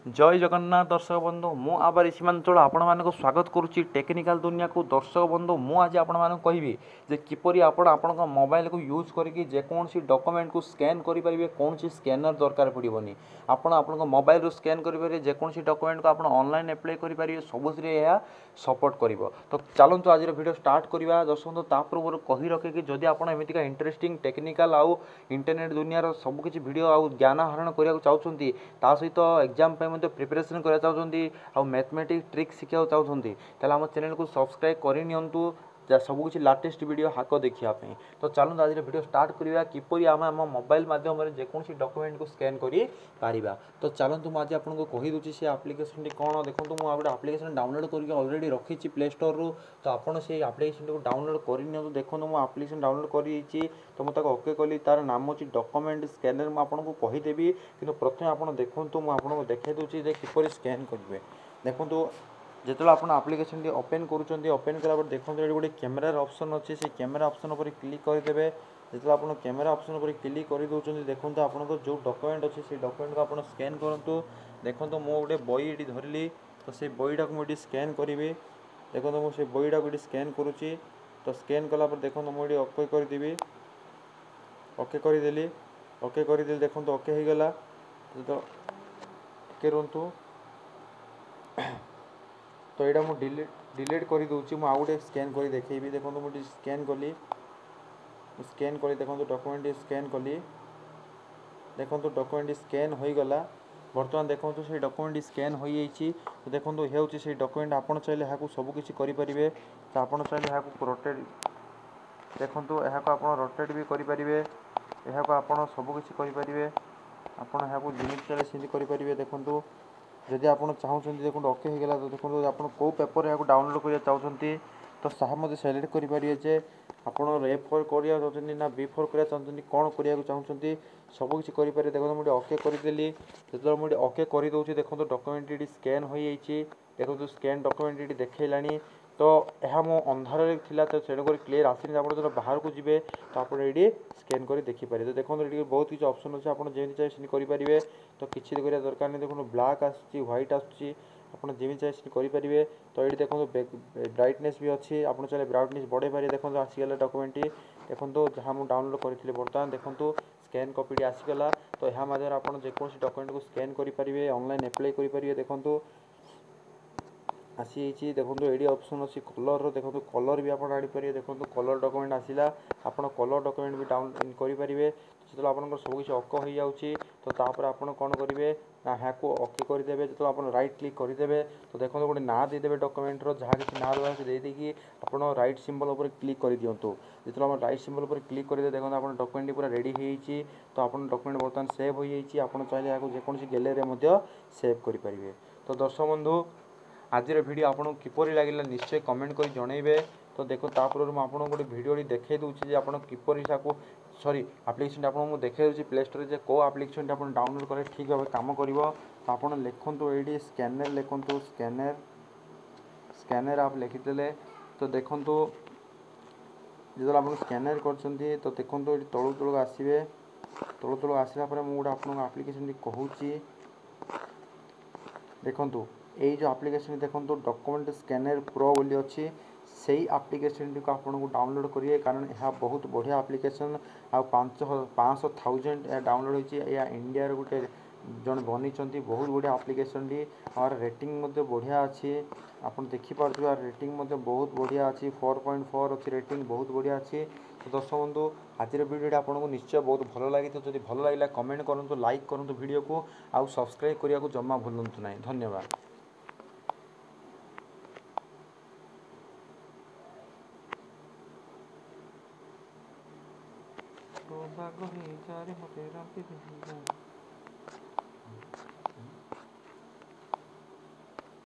जय जगन्नाथ दर्शक बंधु मु आबार सीमांचल आपण मानक स्वागत करुच्ची टेक्निकल दुनिया को। दर्शक बंधु मु आज आपण मानक कहबी जे किपरि आपण आपण मोबाइल को यूज करके जेकोसी डॉक्यूमेंट को स्कैन करि परिबे। कौन सी स्कैनर दरकार पड़ोनी आपण आपण मोबाइल रो स्कैन करि जेकोसी डॉक्यूमेंट को आपण ऑनलाइन अप्लाई करि परिबे। सबुथिरे यह सपोर्ट करिवो। तो चलंतु आज वीडियो स्टार्ट करबा। दर्शक बंधु ता पूर्व कहि रखे कि जदि आपण एमितिका इंटरेस्टिंग टेक्निकल आउ इंटरनेट दुनिया रो सब किछि वीडियो आउ ज्ञान आहरण करिया चाहउछंती ता सहित एग्जाम प्रिपरेशन करा चाहते आ मैथमेटिक्स ट्रिक शिखा चाहते तेल आम चैनल को सब्सक्राइब करनी सब किसी लाटेस्ट वीडियो हाक देखापी। तो चलते आज वीडियो स्टार्ट करवा किपरि आम आम मोबाइल मध्यम जेकोसी डॉक्यूमेंट को स्कैन कर। तो चलतु मुझे आपको कहीदे से आप्लिकेसन टी कौन देखो मुझे गोटे आप्लिकेसन डाउनलोड करके ऑलरेडी रखी प्ले स्टोर रु। तो आपड़ से आप्लिकेसन को डाउनलोड कर देखो मुझे आप्लिकेसन डाउनलोड कर तो मुझे ओके कली तार नाम हो डॉक्यूमेंट स्कैनर मुझे कहीदेवी कि प्रथम आप देखूँ मुझे देखा दूसरी किपरि स्कैन करेंगे। देखो जिते आप आप्लिकेसन टी ओपन करुँच ओपन कला देखो ये गोटे कैमेरार ऑप्शन अच्छे से कैमेरा ऑप्शन पर क्लिक करदे। जिते आप कैमेरा ऑप्शन पर क्लिक कर दौरान देखो आपको जो डॉक्यूमेंट अच्छे से डॉक्यूमेंट को आप स्कैन करूँ। देखो मुझे गोटे बही ये धरली तो से बहीटा को मुझे स्कैन करी। देखो मुझे बहीटा को स्कैन करुँची। तो स्कैन कला देखो मुझे ओके करदेवी ओके करदेली ओके करदेली देखो ओके हो गला। तो ओके रुहतु। तो यहाँ मुझे डिलीट कर दूसरी मुझे आउ गए स्कैन कर देखेबी। देखो मुझे स्कैन कली देखो डॉक्यूमेंट स्कैन कली देखो डॉक्यूमेंट स्कैन हो गला। बर्तमान देखो से डॉक्यूमेंट स्कैन हो जाइए। तो देखो ये से डॉक्यूमेंट आपड़ चाहिए यहाँ सबकि करेंगे। तो आपड़ चाहिए यहाँ रोटेट देखो यहाँ आप रोटेट भी करेंगे। यहाँ आप सबकि करेंगे आपड़ यहाँ जिमित चाहिए सेमती करेंगे। देखो जदि आप चाहते देखो ओके हो गला। तो देखो आप कौ पेपर यहाँ डाउनलोड करना चाहते तो सह सेलेक्ट करेंगे जे आप A4 करना चाहते ना B4 करना चाहते कौन करने चाहते सबकि करेंगे। देखो मुझे ओके करदेली जो मुझे ओके करदे देखो डॉक्यूमेंट ये स्कैन हो जाइए। देखो स्कैन डॉक्यूमेंट ये देखलानी। तो यह मो अंधार था तो तेणुक क्लीयर आसनी आप जो बाहर को जी तो आप ये स्कैन कर देखिपारे। तो देखो ये बहुत किसी ऑप्शन अच्छे आप जमी चाहिए करेंगे। तो किसी करने दरकार नहीं। देखो ब्लैक आसूँ व्हाइट आसूँ आप जमी चाहिए करेंगे। तो ये देखो ब्राइटनेस भी अच्छी आप चाहिए ब्राइटनेस बढ़े पारे। देखो आसीगला डॉक्यूमेंट देखो जहाँ मुझे डाउनलोड करी बर्तमान देखो स्कैन कॉपी आसीगला। तो यहाँ मध्य आप जेकोसी डॉक्यूमेंट को स्कैन करेंगे ऑनलाइन अप्लाई करेंगे। देखो आसी देखो ये ऑप्शन अच्छी कलर देखो कलर भी आप आनीपारे। देखो कलर डॉक्यूमेंट आसला आप कलर डॉक्यूमेंट भी डाउन करेंगे। जो आप सबकि अक हो जाऊँगी तो तापर आप कौन करेंगे ना यहाँ को ओके करदे। जो आप राइट क्लिक करदे तो देखो गोटे ना देदेवे डॉक्यूमेंटर जहाँ किसी ना रहा देदेकि आप राइट सिंबल पर क्लिक कर दिंतु। जो आप राइट सिंबल पर क्लिक करेंगे देखो आप डॉक्यूमेंट पूरा रेडी हो तो आप डॉक्यूमेंट बर्तमान सेव हो जाइए। आप चाहिए यहाँ जेकोसी गैलरी में सेव करेंगे। तो दर्शक बंधु आज वीडियो आपको किपरि लगे निश्चय कमेंट कर जनइबे। तो देखो तापर मुझे गोटे वीडियो देखे दूसरी आप किपरि सॉरी आप्लिकेसन आपको देखे दूसरी प्ले स्टोर जो कौ आप्लिकेसन आप डाउनलोड करें ठीक भाव कम कर। तो आप लिखु ये स्कैनर लिखु स्कैनर स्कैनर आप लिखिदे। तो देखो जो आप स्कैनर कर तो देखो ये तलू तलू आसवे तलू तलू आसला मुझे गोटे आप आप्लिकेसन कहूँ। देखो यही जो आप्लिकेसन देखो डॉक्यूमेंट स्कैनर प्रो बोली अच्छी से आप्लिकेसन टी को आपको डाउनलोड करेंगे। कारण यह बहुत बढ़िया आप्लिकेसन आ 500,000 डाउनलोड होती है। इंडिया गोटे जन बनी बहुत बढ़िया आप्लिकेसन टी और रेटिंग बढ़िया अच्छी आप देखिपुर रेटिंग बहुत बढ़िया अच्छी 4.4 अच्छी रेटिंग बहुत बढ़िया अच्छी। तो दर्शक बंधु आज वीडियो आपको निश्चय बहुत भल लगी। तो जब भल लगे कमेंट करूँ लाइक करूँ वीडियो को आउ सब्सक्राइब करने को जमा भूलु ना। धन्यवाद। तो बाग ही चारे मते राती